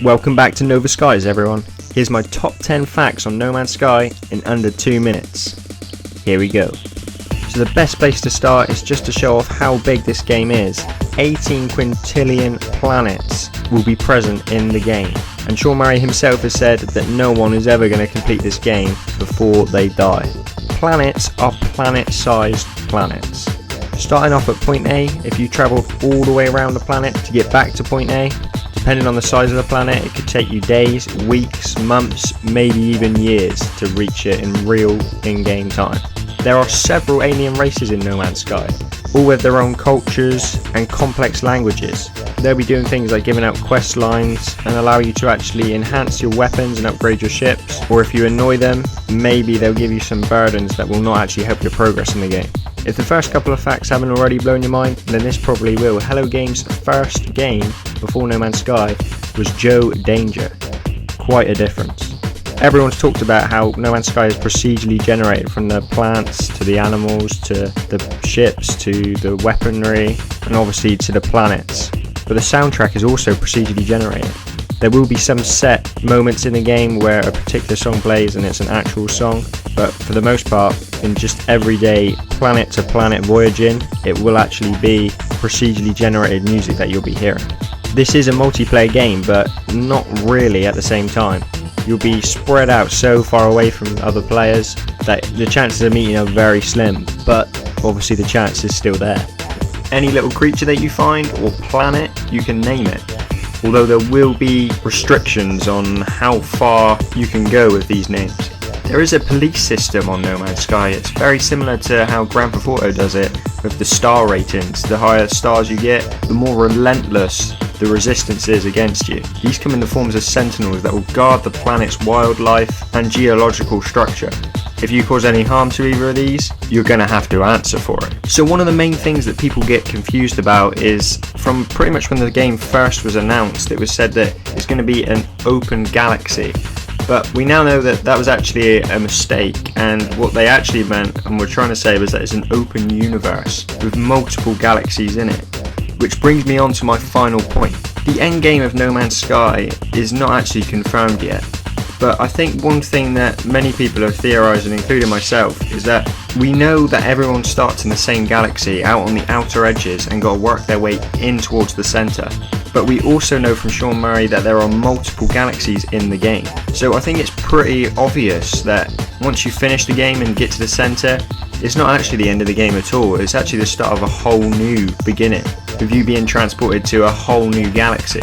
Welcome back to Nova Skies, everyone. Here's my top 10 facts on No Man's Sky in under 2 minutes. Here we go. So the best place to start is just to show off how big this game is. 18 quintillion planets will be present in the game. And Sean Murray himself has said that no one is ever going to complete this game before they die. Planets are planet-sized planets. Starting off at point A, if you travelled all the way around the planet to get back to point A, depending on the size of the planet, it could take you days, weeks, months, maybe even years to reach it in real in-game time. There are several alien races in No Man's Sky, all with their own cultures and complex languages. They'll be doing things like giving out quest lines and allow you to actually enhance your weapons and upgrade your ships, or if you annoy them, maybe they'll give you some burdens that will not actually help your progress in the game. If the first couple of facts haven't already blown your mind, then this probably will. Hello Games' first game before No Man's Sky was Joe Danger. Quite a difference. Everyone's talked about how No Man's Sky is procedurally generated, from the plants to the animals to the ships to the weaponry and obviously to the planets. But the soundtrack is also procedurally generated. There will be some set moments in the game where a particular song plays and it's an actual song, but for the most part, in just everyday planet to planet voyaging, it will actually be procedurally generated music that you'll be hearing. This is a multiplayer game, but not really at the same time. You'll be spread out so far away from other players that the chances of meeting are very slim, but obviously the chance is still there. Any little creature that you find or planet, you can name it. Although there will be restrictions on how far you can go with these names. There is a police system on No Man's Sky. It's very similar to how Grand Theft Auto does it with the star ratings. The higher stars you get, the more relentless the resistance is against you. These come in the forms of sentinels that will guard the planet's wildlife and geological structure. If you cause any harm to either of these, you're going to have to answer for it. So one of the main things that people get confused about is, from pretty much when the game first was announced, it was said that it's going to be an open galaxy. But we now know that that was actually a mistake, and what they actually meant and were trying to say was that it's an open universe with multiple galaxies in it. Which brings me on to my final point. The end game of No Man's Sky is not actually confirmed yet. But I think one thing that many people have theorised, and including myself, is that we know that everyone starts in the same galaxy out on the outer edges and got to work their way in towards the centre. But we also know from Sean Murray that there are multiple galaxies in the game. So I think it's pretty obvious that once you finish the game and get to the centre, it's not actually the end of the game at all. It's actually the start of a whole new beginning, with you being transported to a whole new galaxy.